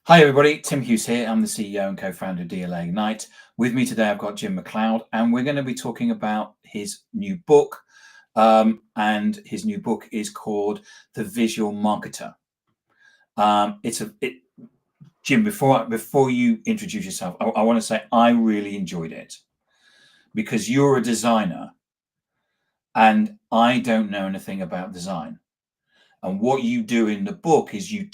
Hi everybody, Tim Hughes here. I'm the CEO and co-founder of DLA Ignite. With me today, I've got Jim Macleod, and we're going to be talking about his new book. And his new book is called The Visual Marketer. Jim, before you introduce yourself, I want to say I really enjoyed it because you're a designer, and I don't know anything about design. And what you do in the book is you've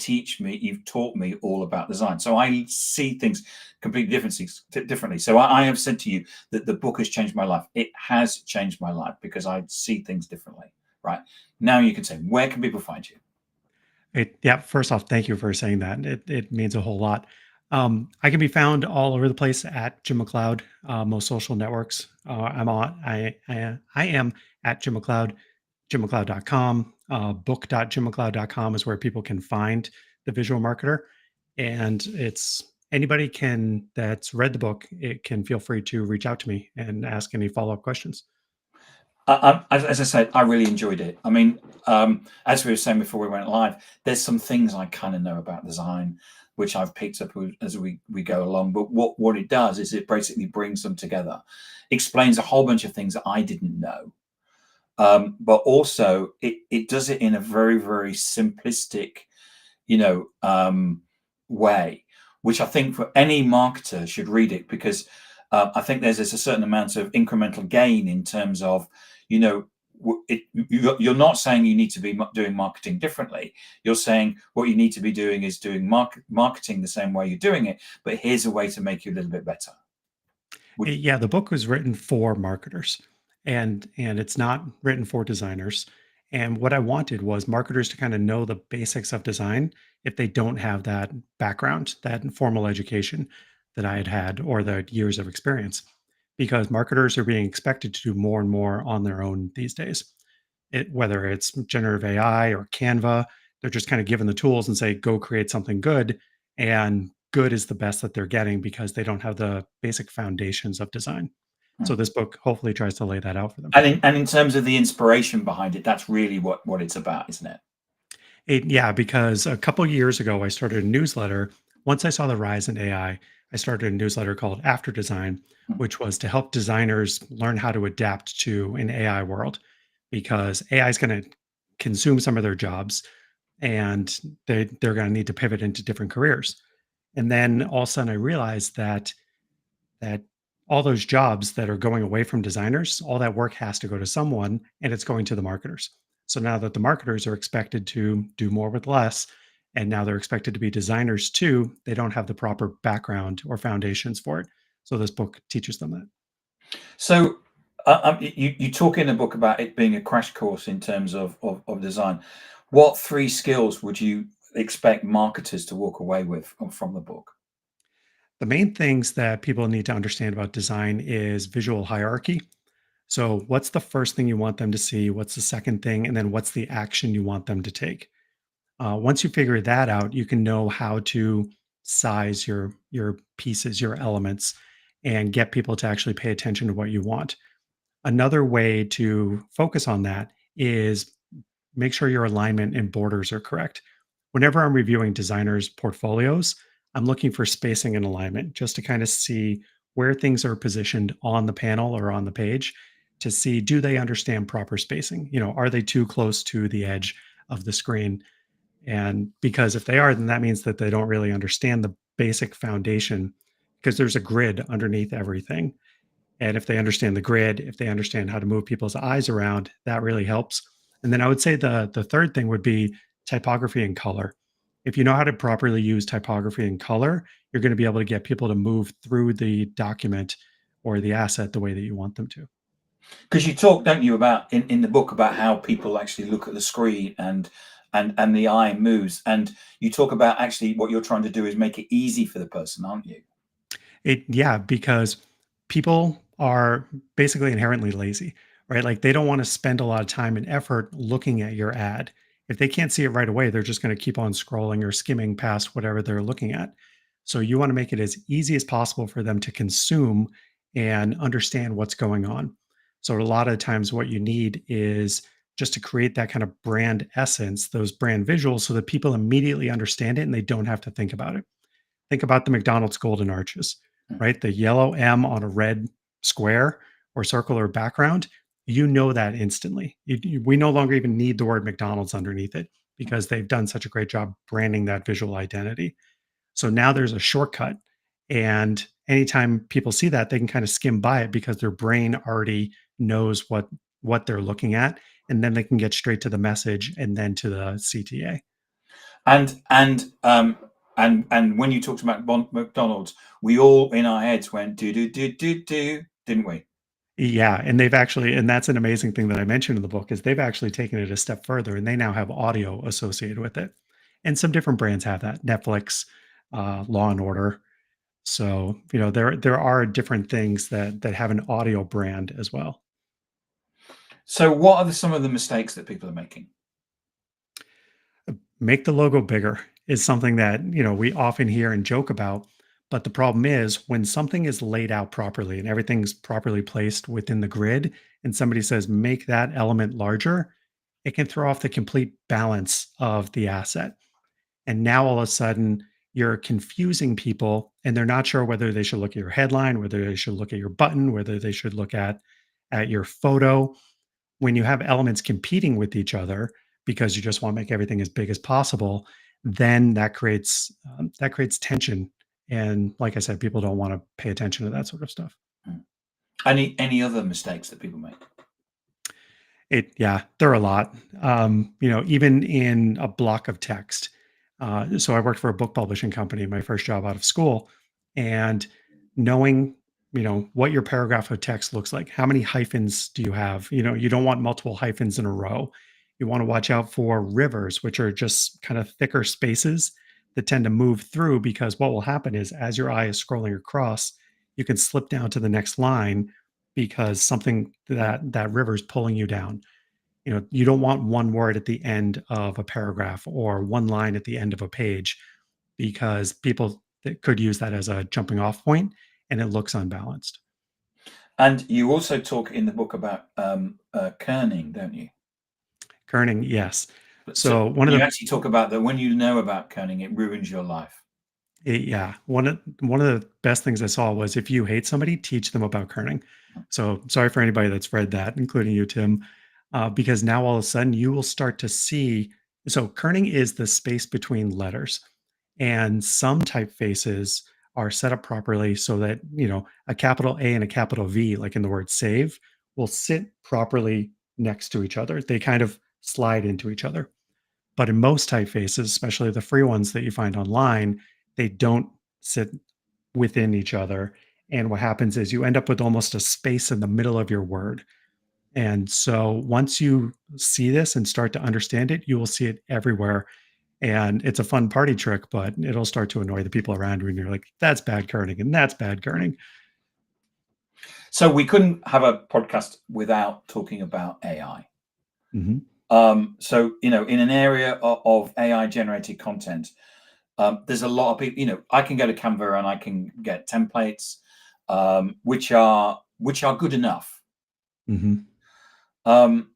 taught me all about design. So I see things completely differently. So I have said to you that the book has changed my life. It has changed my life because I see things differently. Right. Now you can say, where can people find you? Yeah, first off, thank you for saying that. It means a whole lot. I can be found all over the place at Jim Macleod, most social networks. I am at Jim Macleod, jimmacleod.com. Book.jimmacleod.com is where people can find the visual marketer. And it's anybody can that's read the book, it can feel free to reach out to me and ask any follow-up questions. As I said, I really enjoyed it. I mean, as we were saying before we went live, there's some things I kind of know about design, which I've picked up as we go along. But what it does is it basically brings them together, explains a whole bunch of things that I didn't know. But also it does it in a very, very simplistic, you know, way, which I think for any marketer should read it because I think there's a certain amount of incremental gain in terms of, you know, you're not saying you need to be doing marketing differently. You're saying what you need to be doing is doing marketing the same way you're doing it, but here's a way to make you a little bit better. Would Yeah, the book was written for marketers and it's not written for designers. And what I wanted was marketers to kind of know the basics of design if they don't have that background, that formal education that I had had or the years of experience. Because marketers are being expected to do more and more on their own these days. Whether it's generative AI or Canva, they're just kind of given the tools and say, go create something good. And good is the best that they're getting because they don't have the basic foundations of design. So this book hopefully tries to lay that out for them. and in terms of the inspiration behind it, that's really what it's about, isn't it? Yeah, because a couple years ago, I started a newsletter. Once I saw the rise in AI, I started a newsletter called After Design, which was to help designers learn how to adapt to an AI world because AI is going to consume some of their jobs and they're going to need to pivot into different careers. And then all of a sudden I realized that all those jobs that are going away from designers, all that work has to go to someone and it's going to the marketers. So now that the marketers are expected to do more with less, and now they're expected to be designers too, they don't have the proper background or foundations for it. So this book teaches them that. So you talk in the book about it being a crash course in terms of design. What three skills would you expect marketers to walk away with from the book? The main things that people need to understand about design is visual hierarchy. So, what's the first thing you want them to see? What's the second thing? And then what's the action you want them to take? Once you figure that out, you can know how to size your pieces, your elements, and get people to actually pay attention to what you want. Another way to focus on that is make sure your alignment and borders are correct. Whenever I'm reviewing designers' portfolios, I'm looking for spacing and alignment just to kind of see where things are positioned on the panel or on the page to see do they understand proper spacing? Are they too close to the edge of the screen? And because if they are, then that means that they don't really understand the basic foundation because there's a grid underneath everything. And if they understand the grid, if they understand how to move people's eyes around, that really helps. And then I would say the third thing would be typography and color. If you know how to properly use typography and color, you're going to be able to get people to move through the document or the asset the way that you want them to. Because you talk, don't you, about in the book about how people actually look at the screen and the eye moves, and you talk about actually what you're trying to do is make it easy for the person, aren't you? Yeah, because people are basically inherently lazy, right? Like they don't want to spend a lot of time and effort looking at your ad. If they can't see it right away, they're just going to keep on scrolling or skimming past whatever they're looking at. So you want to make it as easy as possible for them to consume and understand what's going on. So a lot of times what you need is just to create that kind of brand essence, those brand visuals so that people immediately understand it and they don't have to think about it. Think about the McDonald's golden arches, Mm. right? The yellow M on a red square or circular background, you know that instantly. We no longer even need the word McDonald's underneath it because they've done such a great job branding that visual identity. So now there's a shortcut. And anytime people see that, they can kind of skim by it because their brain already knows what they're looking at. And then they can get straight to the message and then to the CTA. And when you talked about McDonald's, we all in our heads went do, didn't we? Yeah, and they've actually and that's an amazing thing that I mentioned in the book is they've actually taken it a step further and they now have audio associated with it. And some different brands have that. Netflix, Law and Order. So, there are different things that have an audio brand as well. So, what are some of the mistakes that people are making? Make the logo bigger is something that, we often hear and joke about. But the problem is when something is laid out properly and everything's properly placed within the grid, and somebody says, make that element larger, it can throw off the complete balance of the asset. And now all of a sudden, you're confusing people and they're not sure whether they should look at your headline, whether they should look at your button, whether they should look at your photo when you have elements competing with each other because you just want to make everything as big as possible, then that creates tension. And like I said, people don't want to pay attention to that sort of stuff. Mm. Any other mistakes that people make? Yeah, there are a lot. Even in a block of text. So I worked for a book publishing company, my first job out of school, and knowing, what your paragraph of text looks like. How many hyphens do you have? You don't want multiple hyphens in a row. You want to watch out for rivers, which are just kind of thicker spaces that tend to move through because what will happen is as your eye is scrolling across, you can slip down to the next line because something that river is pulling you down. You don't want one word at the end of a paragraph or one line at the end of a page because people that could use that as a jumping off point and it looks unbalanced. And you also talk in the book about kerning, don't you? Kerning, yes. So So one of you the actually talk about that when you know about kerning, it ruins your life. yeah, one of the best things I saw was if you hate somebody, teach them about kerning. So sorry for anybody that's read that, including you, Tim, because now all of a sudden you will start to see. So kerning is the space between letters, and some typefaces are set up properly so that a capital A and a capital V, like in the word save, will sit properly next to each other. They kind of slide into each other. But in most typefaces, especially the free ones that you find online, they don't sit within each other. And what happens is you end up with almost a space in the middle of your word. And so once you see this and start to understand it, you will see it everywhere. And it's a fun party trick, but it'll start to annoy the people around you. And you're like, that's bad kerning and that's bad kerning. So we couldn't have a podcast without talking about AI. Mhm. So in an area of AI generated content, there's a lot of people. I can go to Canva and I can get templates, which are good enough. Mhm. Um,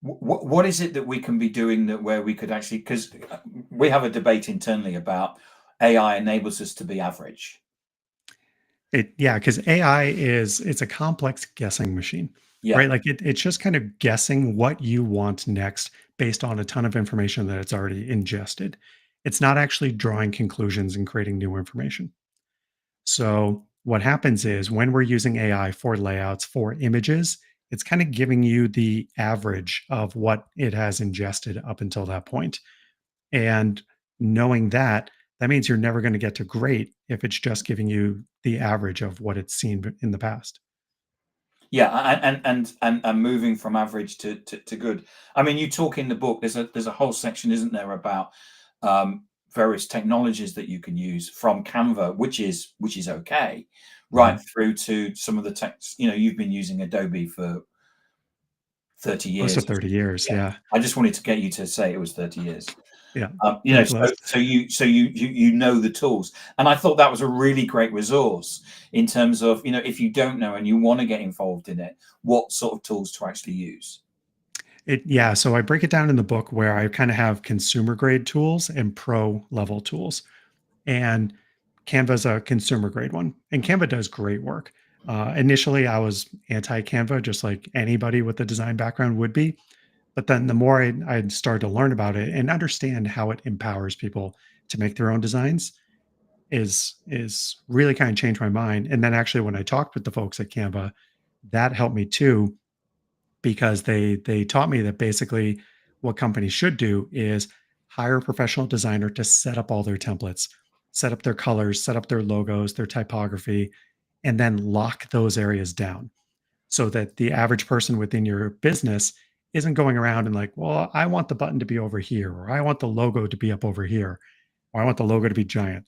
what is it that we can be doing that where we could actually, because we have a debate internally about AI enables us to be average. Yeah, because AI it's a complex guessing machine, Yeah, right? Like it's just kind of guessing what you want next based on a ton of information that it's already ingested. It's not actually drawing conclusions and creating new information. So what happens is when we're using AI for layouts for images, it's kind of giving you the average of what it has ingested up until that point. And knowing that, that means you're never going to get to great if it's just giving you the average of what it's seen in the past. yeah, and moving from average to good. I mean, you talk in the book. There's a whole section, isn't there, about various technologies that you can use from Canva, which is okay, right Mhm. through to some of the text. You've been using Adobe for 30 Close years. to 30 years. Yeah, Yeah. I just wanted to get you to say it was 30 years. Yeah. You know, Very so close. you know the tools, and I thought that was a really great resource in terms of if you don't know and you want to get involved in it, what sort of tools to actually use. Yeah. So I break it down in the book where I kind of have consumer grade tools and pro level tools. And Canva's a consumer grade one, and Canva does great work. Initially, I was anti Canva, just like anybody with a design background would be. But then the more I started to learn about it and understand how it empowers people to make their own designs, is really kind of changed my mind. And then actually, when I talked with the folks at Canva, that helped me too because they taught me that basically what companies should do is hire a professional designer to set up all their templates, set up their colors, set up their logos, their typography, and then lock those areas down so that the average person within your business isn't going around and like, well, I want the button to be over here, or I want the logo to be up over here, or I want the logo to be giant.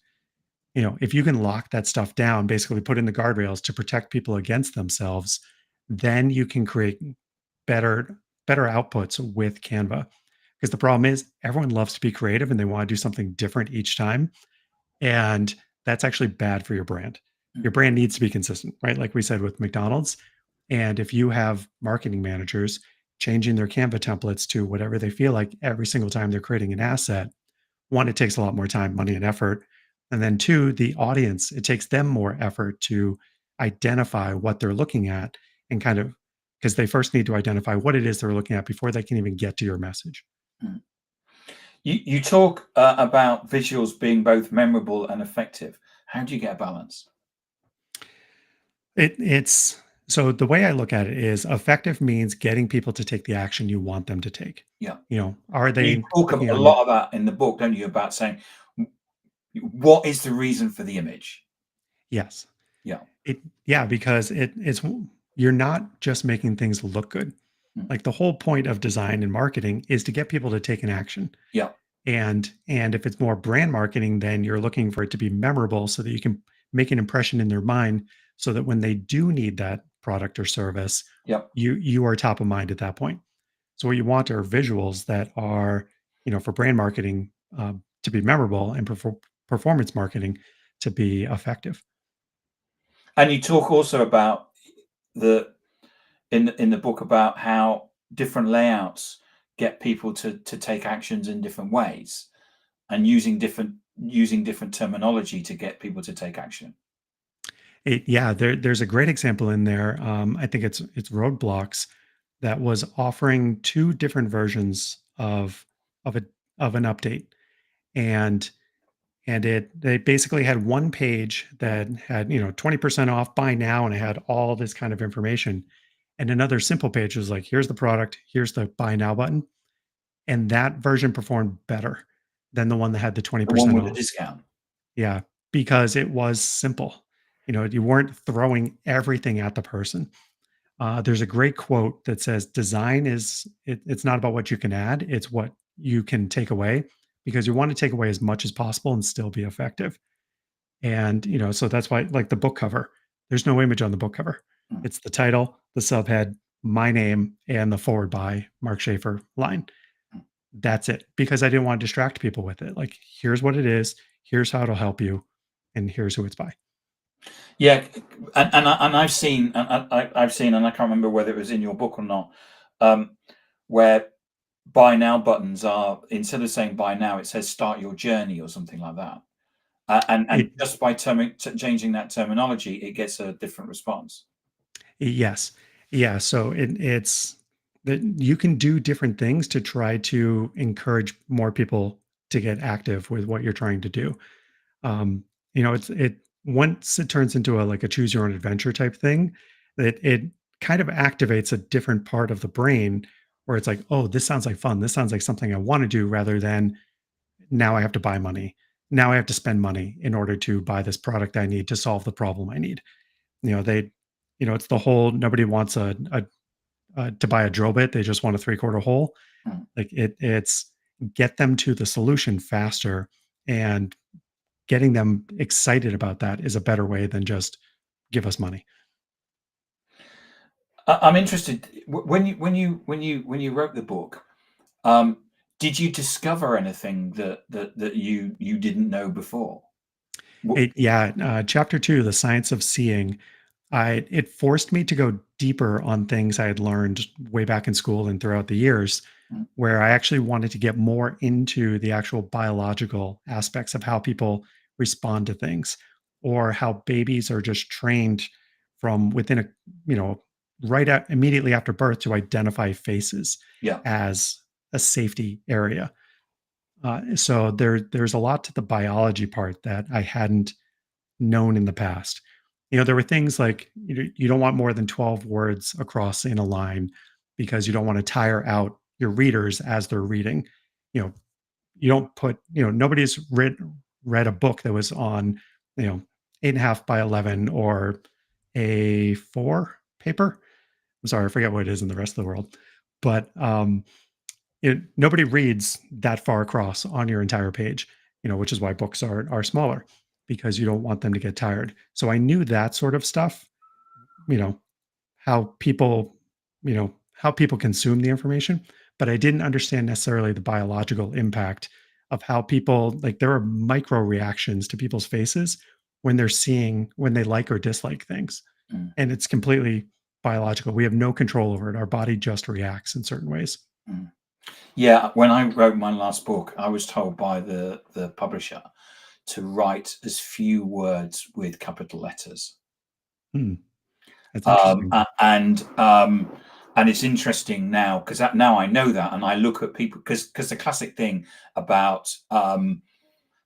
If you can lock that stuff down, basically put in the guardrails to protect people against themselves, then you can create better outputs with Canva. Because the problem is everyone loves to be creative and they want to do something different each time. And that's actually bad for your brand. Your brand needs to be consistent, right? Like we said with McDonald's. And if you have marketing managers changing their Canva templates to whatever they feel like every single time they're creating an asset, one, it takes a lot more time, money, and effort. And then two, the audience, it takes them more effort to identify what they're looking at and kind of because they first need to identify what it is they're looking at before they can even get to your message. Mm. You talk about visuals being both memorable and effective. How do you get a balance? It's so the way I look at it is effective means getting people to take the action you want them to take. Yeah. Are You they talk clicking a on your lot about in the book, don't you, about saying what is the reason for the image? yes. Yeah. Yeah, because you're not just making things look good. Mm. Like the whole point of design and marketing is to get people to take an action. Yeah. And if it's more brand marketing, then you're looking for it to be memorable so that you can make an impression in their mind so that when they do need that product or service, Yeah. you are top of mind at that point. So what you want are visuals that are, for brand marketing to be memorable and performance marketing to be effective. And you talk also about the in the book about how different layouts get people to take actions in different ways and using different terminology to get people to take action. Yeah, there's a great example in there. I think it's Roadblocks that was offering two different versions of a of an update, and they basically had one page that had 20% off buy now, and it had all this kind of information, and another simple page was like here's the product, here's the buy now button, and that version performed better than the one that had the The one 20% with the off. discount. Yeah, because it was simple. You weren't throwing everything at the person. There's a great quote that says, "Design it's not about what you can add; it's what you can take away, because you want to take away as much as possible and still be effective." And so that's why, like the book cover, there's no image on the book cover. Mm. It's the title, the subhead, my name, and the forward by Mark Schaefer line. That's it, because I didn't want to distract people with it. Like, here's what it is, here's how it'll help you, and here's who it's by. Yeah, and I've seen I've seen, and I can't remember whether it was in your book or not, um, where buy now buttons are instead of saying buy now, it says start your journey or something like that. And It just by changing that terminology, it gets a different response. Yes. Yeah, so it's that you can do different things to try to encourage more people to get active with what you're trying to do. It once it turns into a choose your own adventure type thing, it kind of activates a different part of the brain where it's like, oh, this sounds like fun. This sounds like something I want to do rather than now I have to buy money. Now I have to spend money in order to buy this product I need to solve the problem I need. They, it's the whole nobody wants to buy a drill bit. They just want a 3/4 hole. Mm. Like it's get them to the solution faster, and getting them excited about that is a better way than just give us money. I'm interested when you wrote the book. Um, did you discover anything that you didn't know before? Yeah, chapter 2, the science of seeing. It forced me to go deeper on things I had learned way back in school and throughout the years, Mm. where I actually wanted to get more into the actual biological aspects of how people respond to things. or how babies are just trained from within a, you know, immediately after birth to identify faces Yeah. as a safety area. So there's a lot to the biology part that I hadn't known in the past. You know, there were things like you don't want more than 12 words across in a line because you don't want to tire out your readers as they're reading. You know, you don't put, you know, nobody's read a book that was on, you know, 8.5 by 11 or A4 paper. I'm sorry, I forget what it is in the rest of the world. But nobody reads that far across on your entire page, you know, which is why books are smaller because you don't want them to get tired. So I knew that sort of stuff, you know, how people, how people consume the information, but I didn't understand necessarily the biological impact of how people, like, there are micro reactions to people's faces when they're seeing, when they like or dislike things. Mm, And it's completely biological. We have no control over it. Our body just reacts in certain ways. mm. Yeah, when I wrote my last book, I was told by the publisher to write as few words with capital letters. Hmm, that's Um, interesting. a- and um, and it's interesting now because now I know that, and I look at people because the classic thing about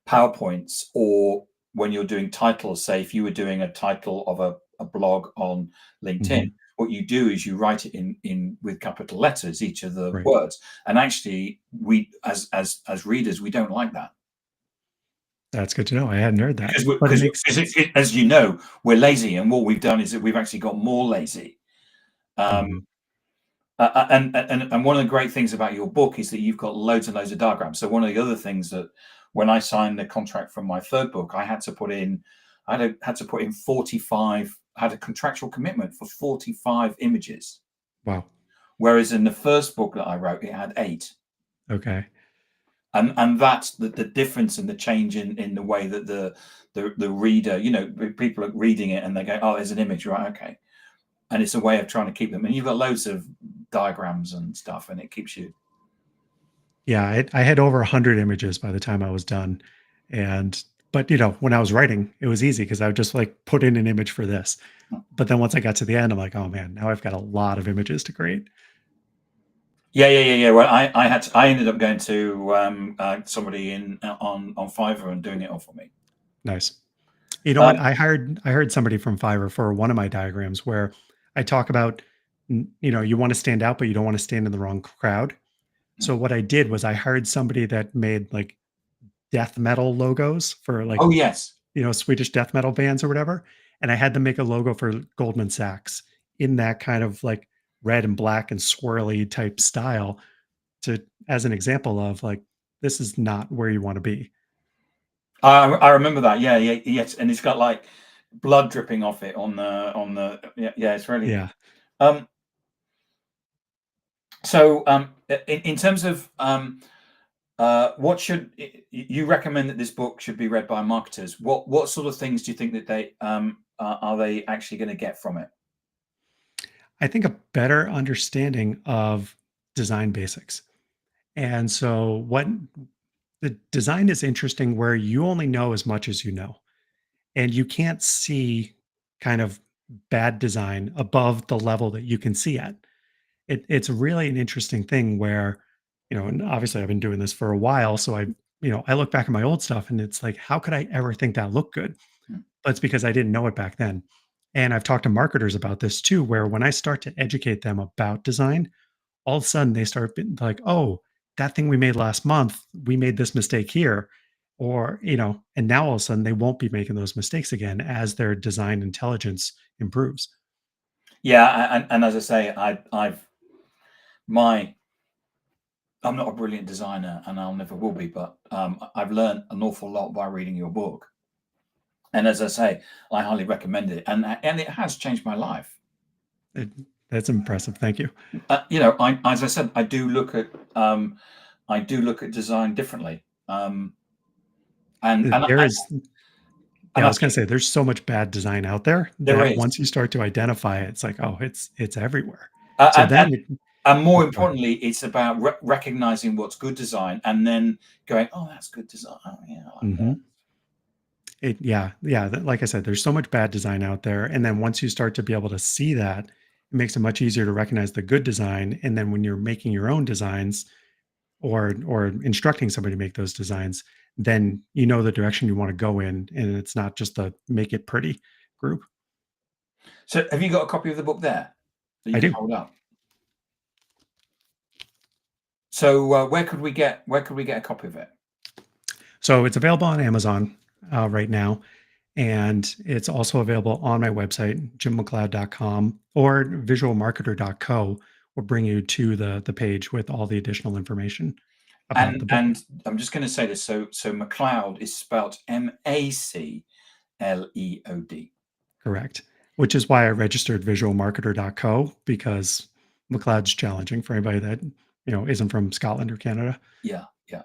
PowerPoints, or when you're doing titles, say if you were doing a title of a blog on LinkedIn, Mhm. what you do is you write it in with capital letters, each of the Right. words. And actually, we as readers, we don't like that That's good to know. I hadn't heard that, because but it makes sense. as you know, we're lazy, and what we've done is that we've actually got more lazy. Um, Mhm. and one of the great things about your book is that you've got loads and loads of diagrams. So one of the other things that when I signed the contract from my third book, I had to put in, had to put in 45, had a contractual commitment for 45 images. Wow. Whereas in the first book that I wrote, it had 8. Okay. And that's the difference and the change in the way that the reader, people are reading it and they go, oh, there's an image, right? Okay. And it's a way of trying to keep them. And you've got loads of diagrams and stuff, and it keeps you. Yeah, I had over 100 images by the time I was done, and but, you know, when I was writing, it was easy because I would just, like, put in an image for this. But then once I got to the end, I'm like, "Oh, man, now I've got a lot of images to create." Yeah. Well, I ended up going to somebody in on Fiverr and doing it all for me. Nice. You know what? Um, I heard somebody from Fiverr for one of my diagrams where I talk about, you know, you wanna stand out, but you don't wanna stand in the wrong crowd. So what I did was I hired somebody that made, like, death metal logos for, like, oh yes, you know, Swedish death metal bands or whatever, and I had them make a logo for Goldman Sachs in that kind of, like, red and black and swirly type style to, as an example of, like, this is not where you wanna be. I remember that. Yes, and it's got like blood dripping off it on the yeah. It's really Yeah. um. So in terms of what should you recommend that this book should be read by marketers? What sort of things do you think that they are they actually going to get from it? I think a better understanding of design basics. And so what the design is interesting where you only know as much as you know, and you can't see kind of bad design above the level that you can see at. It's really an interesting thing where, you know, and obviously I've been doing this for a while, so I look back at my old stuff and it's like, how could I ever think that looked good? Hmm. But it's because I didn't know it back then. And I've talked to marketers about this too, where when I start to educate them about design, all of a sudden they start being like, oh, that thing we made last month, we made this mistake here. Or, you know, and now all of a sudden they won't be making those mistakes again as their design intelligence improves. Yeah, and as I say, my I'm not a brilliant designer, and I'll never will be. But I've learned an awful lot by reading your book. And as I say, I highly recommend it, and it has changed my life. It, that's impressive. Thank you. As I said, I do look at design differently, and and There I, is, yeah, and I I was gonna think say there's so much bad design out there there that is, once you start to identify it, it's like, oh, it's everywhere. uh, So and, then and it, and oh, more go ahead. importantly, it's about recognizing what's good design, and then going, "Oh, that's good design. Oh, yeah, I like that." Mhm. Like I said, there's so much bad design out there. And then once you start to be able to see that, it makes it much easier to recognize the good design. And then when you're making your own designs or instructing somebody to make those designs, then you know the direction you want to go in. And it's not just a make it pretty group. So have you got a copy of the book there that you I can do. hold up? So where could we get a copy of it? So it's available on Amazon right now. And it's also available on my website, jimmacleod.com, or visualmarketer.co will bring you to the page with all the additional information about the And book. and I'm just going to say this. So Macleod is spelt Macleod. Correct. Which is why I registered visualmarketer.co because McLeod's challenging for anybody that isn't from Scotland or Canada. Yeah, yeah.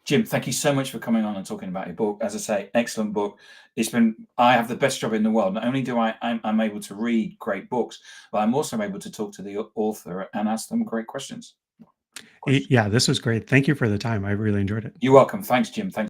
Jim, thank you so much for coming on and talking about your book. As I say, excellent book. I have the best job in the world. Not only do I'm able to read great books, but I'm also able to talk to the author and ask them great questions. Yeah, this was great. Thank you for the time. I really enjoyed it. You're welcome. Thanks, Jim. Thanks.